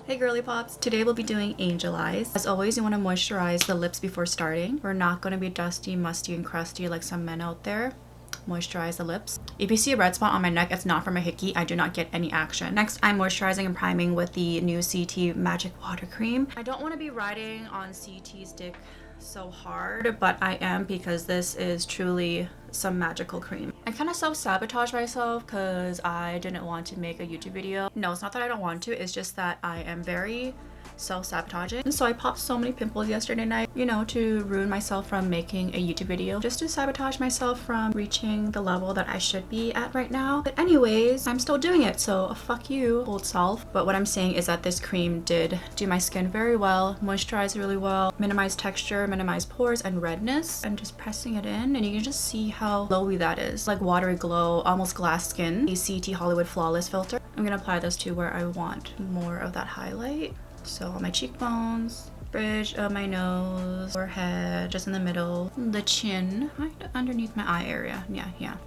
Hey girly pops, today we'll be doing angel eyes. As always, you want to moisturize the lips before starting. We're not going to be dusty, musty, and crusty like some men out there. Moisturize the lips. If you see a red spot on my neck, it's not from a hickey. I do not get any action. Next, I'm moisturizing and priming with the new CT Magic Water Cream. I don't want to be riding on CT's dick so hard, but I am because this is truly some magical cream. I kind of self-sabotage myself because I didn't want to make a YouTube video. No, it's not that I don't want to, it's just that I am very self-sabotaging. And so I popped so many pimples yesterday night, you know, to ruin myself from making a YouTube video, just to sabotage myself from reaching the level that I should be at right now. But anyways, I'm still doing it, so fuck you, old self. But what I'm saying is that this cream did do my skin very well, moisturize really well, minimize texture, minimize pores and redness. I'm just pressing it in and you can just see how glowy that is. Like watery glow, almost glass skin. The CT Hollywood Flawless filter. I'm gonna apply this to where I want more of that highlight. So on my cheekbones, bridge of my nose, forehead, just in the middle, the chin, right underneath my eye area. Yeah.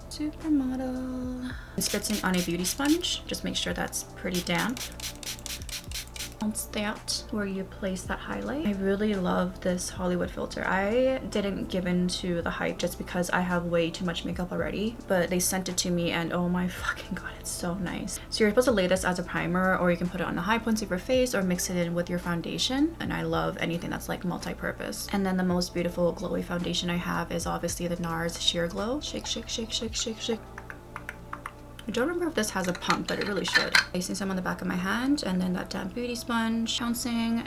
Supermodel. I'm spritzing on a beauty sponge. Just make sure that's pretty damp. Bounce that where you place that highlight. I really love this Hollywood filter. I didn't give in to the hype just because I have way too much makeup already, but they sent it to me and oh my fucking god, it's so nice. So you're supposed to lay this as a primer, or you can put it on the high points of your face or mix it in with your foundation, and I love anything that's like multi-purpose. And then the most beautiful glowy foundation I have is obviously the NARS Sheer Glow. Shake. I don't remember if this has a pump, but it really should. Placing some on the back of my hand, and then that damp beauty sponge, bouncing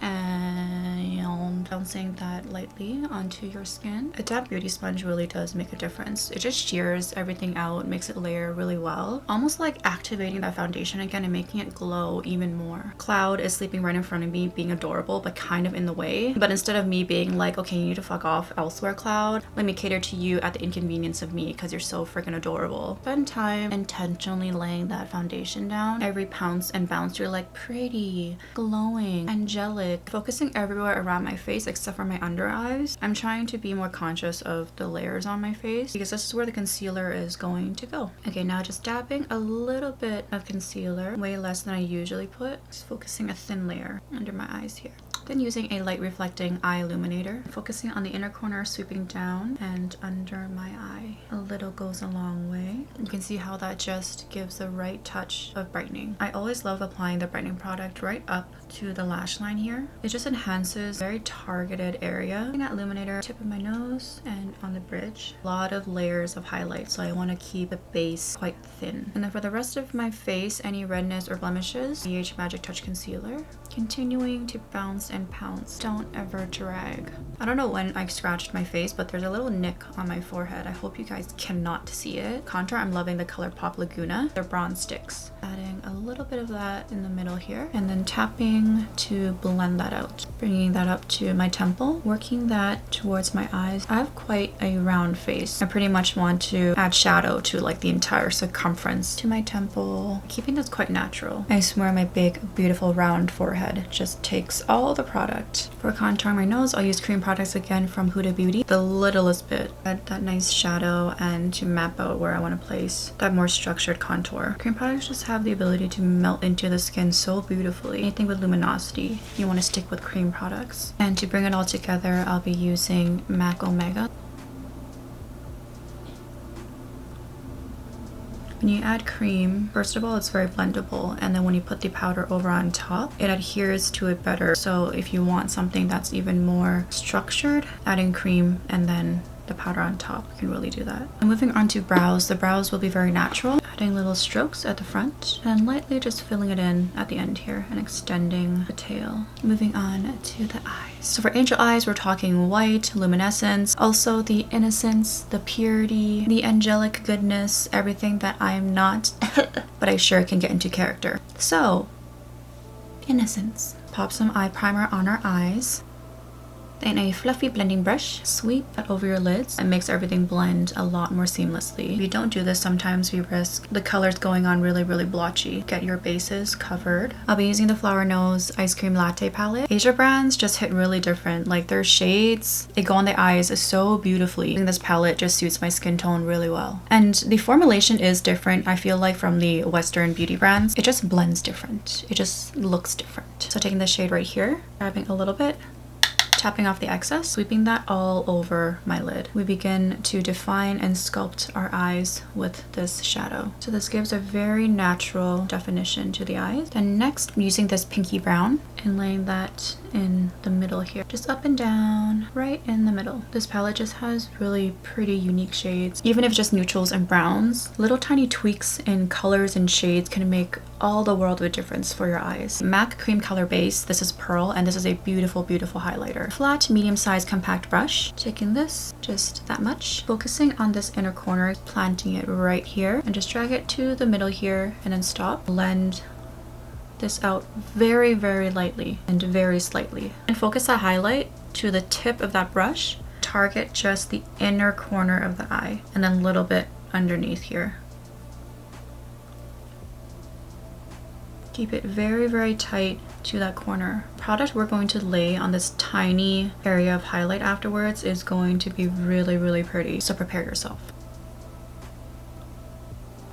that lightly onto your skin. A damp beauty sponge really does make a difference. It just shears everything out, makes it layer really well. Almost like activating that foundation again and making it glow even more. Cloud is sleeping right in front of me, being adorable, but kind of in the way. But instead of me being like, okay, you need to fuck off elsewhere, Cloud, let me cater to you at the inconvenience of me because you're so freaking adorable. Spend time intentionally laying that foundation down. Every pounce and bounce, you're like pretty, glowing, angelic, focusing everywhere around my face except for my under eyes. I'm trying to be more conscious of the layers on my face because this is where the concealer is going to go. Okay, now just dabbing a little bit of concealer, way less than I usually put. Just focusing a thin layer under my eyes here. Then using a light reflecting eye illuminator, focusing on the inner corner, sweeping down and under my eye. A little goes a long way. You can see how that just gives the right touch of brightening. I always love applying the brightening product right up to the lash line here. It just enhances a very targeted area. Using that illuminator, tip of my nose and on the bridge. A lot of layers of highlight, so I want to keep the base quite thin. And then for the rest of my face, any redness or blemishes, BH Magic Touch Concealer. Continuing to bounce and pounce. Don't ever drag. I don't know when I scratched my face, but there's a little nick on my forehead. I hope you guys cannot see it. Contour, I'm loving the color Pop Laguna. They're bronze sticks. Adding a little bit of that in the middle here, and then tapping to blend that out. Bringing that up to my temple, working that towards my eyes. I have quite a round face. I pretty much want to add shadow to like the entire circumference to my temple, keeping this quite natural. I swear my big, beautiful round forehead just takes all the product. For contouring my nose, I'll use cream products again from Huda Beauty. The littlest bit. Add that nice shadow and to map out where I want to place that more structured contour. Cream products just have the ability to melt into the skin so beautifully. Anything with luminosity, you want to stick with cream products. And to bring it all together, I'll be using MAC Omega. When you add cream, first of all, it's very blendable, and then when you put the powder over on top, it adheres to it better. So if you want something that's even more structured, adding cream and then the powder on top can really do that. And moving on to brows, the brows will be very natural. Adding little strokes at the front and lightly just filling it in at the end here and extending the tail. Moving on to the eyes. So for angel eyes, we're talking white, luminescence, also the innocence, the purity, the angelic goodness, everything that I'm not, but I sure can get into character. So, innocence. Pop some eye primer on our eyes. Then a fluffy blending brush, sweep that over your lids. It makes everything blend a lot more seamlessly. If you don't do this, sometimes you risk the colors going on really blotchy. Get your bases covered. I'll be using the Flower Nose Ice Cream Latte palette. Asia brands just hit really different. Like their shades, they go on the eyes so beautifully. I think this palette just suits my skin tone really well. And the formulation is different, I feel like, from the Western beauty brands. It just blends different. It just looks different. So taking this shade right here, grabbing a little bit, tapping off the excess, sweeping that all over my lid. We begin to define and sculpt our eyes with this shadow. So this gives a very natural definition to the eyes. Then next, I'm using this pinky brown and laying that in the middle here. Just up and down, right in the middle. This palette just has really pretty unique shades. Even if just neutrals and browns, little tiny tweaks in colors and shades can make all the world of a difference for your eyes. MAC cream color base, this is Pearl, and this is a beautiful highlighter. Flat, medium-sized compact brush. Taking this, just that much. Focusing on this inner corner, planting it right here, and just drag it to the middle here, and then stop. Blend this out very lightly and very slightly. And focus that highlight to the tip of that brush. Target just the inner corner of the eye, and then a little bit underneath here. Keep it very tight to that corner. Product we're going to lay on this tiny area of highlight afterwards is going to be really pretty, so prepare yourself.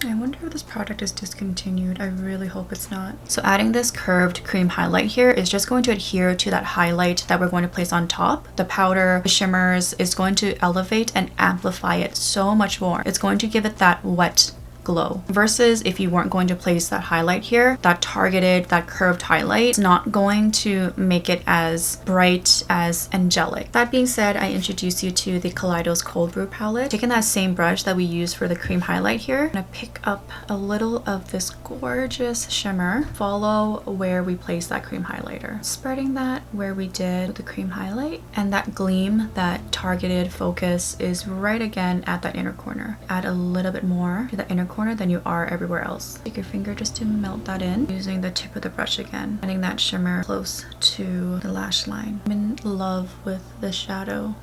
I wonder if this product is discontinued. I really hope it's not. So adding this curved cream highlight here is just going to adhere to that highlight that we're going to place on top. The powder, the shimmers, is going to elevate and amplify it so much more. It's going to give it that wet glow, versus if you weren't going to place that highlight here, that targeted, that curved highlight, it's not going to make it as bright as angelic. That being said, I introduce you to the Kaleidos Cold Brew palette. Taking that same brush that we used for the cream highlight here, I'm gonna pick up a little of this gorgeous shimmer, follow where we placed that cream highlighter, spreading that where we did the cream highlight, and that gleam, that targeted focus is right again at that inner corner. Add a little bit more to the inner corner than you are everywhere else. Take your finger just to melt that in, using the tip of the brush again, adding that shimmer close to the lash line. I'm in love with this shadow.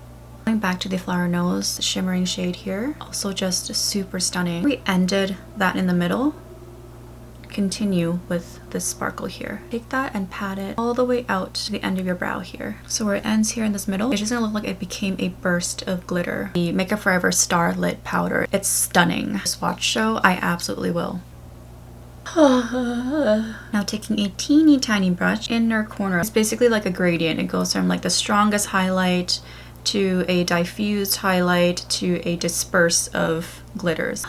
Going back to the Flower Nose shimmering shade here, also just super stunning. We ended that in the middle. Continue with this sparkle here. Take that and pat it all the way out to the end of your brow here. So where it ends here in this middle, it's just gonna look like it became a burst of glitter. The Makeup Forever Starlit powder, it's stunning. Swatch show, I absolutely will. Now taking a teeny tiny brush, inner corner. It's basically like a gradient. It goes from like the strongest highlight to a diffused highlight to a disperse of glitters.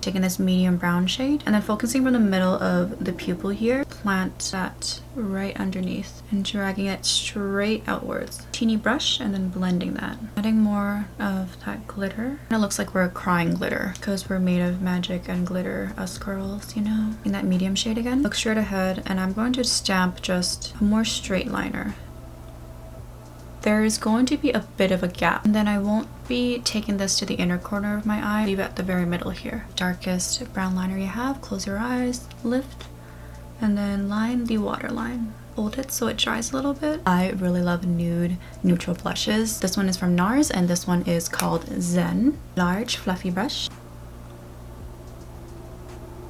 Taking this medium brown shade and then focusing from the middle of the pupil here, plant that right underneath and dragging it straight outwards. Teeny brush and then blending that. Adding more of that glitter. And it looks like we're crying glitter because we're made of magic and glitter, us girls, you know. In that medium shade again, look straight ahead, and I'm going to stamp just a more straight liner. There is going to be a bit of a gap, and then I won't be taking this to the inner corner of my eye. Leave it at the very middle here. Darkest brown liner you have, close your eyes, lift, and then line the waterline. Hold it so it dries a little bit. I really love nude neutral blushes. This one is from NARS and this one is called Zen. Large fluffy brush.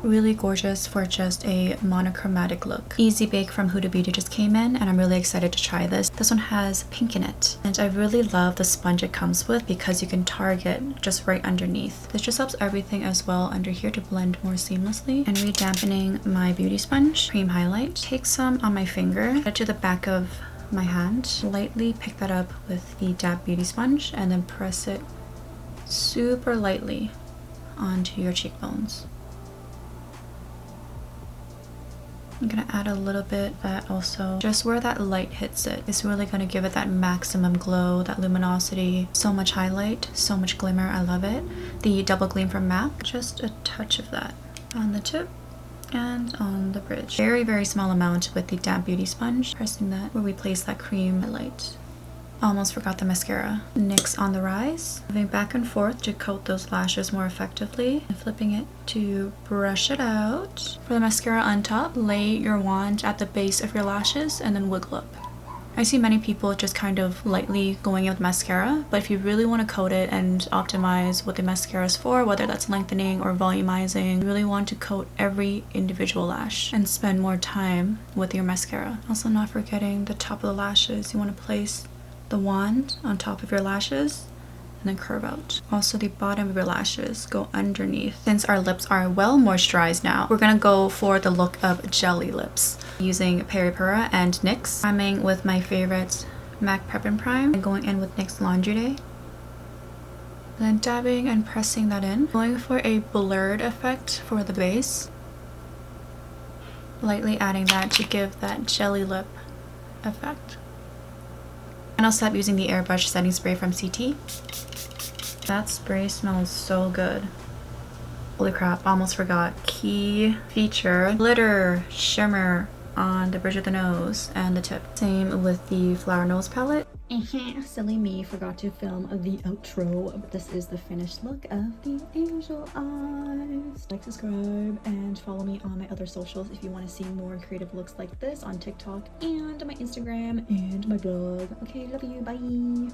Really gorgeous for just a monochromatic look. Easy Bake from Huda Beauty just came in and I'm really excited to try this. This one has pink in it and I really love the sponge it comes with because you can target just right underneath. This just helps everything as well under here to blend more seamlessly. And re-dampening my beauty sponge, cream highlight. Take some on my finger, add it to the back of my hand, lightly pick that up with the Dab Beauty sponge and then press it super lightly onto your cheekbones. I'm gonna add a little bit that also, just where that light hits it, is really gonna give it that maximum glow, that luminosity. So much highlight, so much glimmer, I love it. The Double Gleam from MAC, just a touch of that on the tip and on the bridge. Very small amount with the Damp Beauty sponge, pressing that where we place that cream highlight. Almost forgot the mascara. NYX on the Rise. Moving back and forth to coat those lashes more effectively and flipping it to brush it out. For the mascara on top, lay your wand at the base of your lashes and then wiggle up. I see many people just kind of lightly going in with mascara, but if you really want to coat it and optimize what the mascara is for, whether that's lengthening or volumizing, you really want to coat every individual lash and spend more time with your mascara. Also, not forgetting the top of the lashes. You want to place the wand on top of your lashes and then curve out. Also, the bottom of your lashes go underneath. Since our lips are well moisturized now, we're gonna go for the look of jelly lips using PERIPERA and NYX. Priming with my favorite MAC Prep and Prime and going in with NYX Laundry Day. Then dabbing and pressing that in. Going for a blurred effect for the base. Lightly adding that to give that jelly lip effect. And I'll stop using the airbrush setting spray from CT. That spray smells so good. Holy crap, almost forgot. Key feature, glitter shimmer on the bridge of the nose and the tip. Same with the flower nose palette. Silly me, forgot to film the outro, but this is the finished look of the angel eyes. Like, subscribe, and follow me on my other socials if you want to see more creative looks like this on TikTok and my Instagram and my blog. Okay, love you, bye.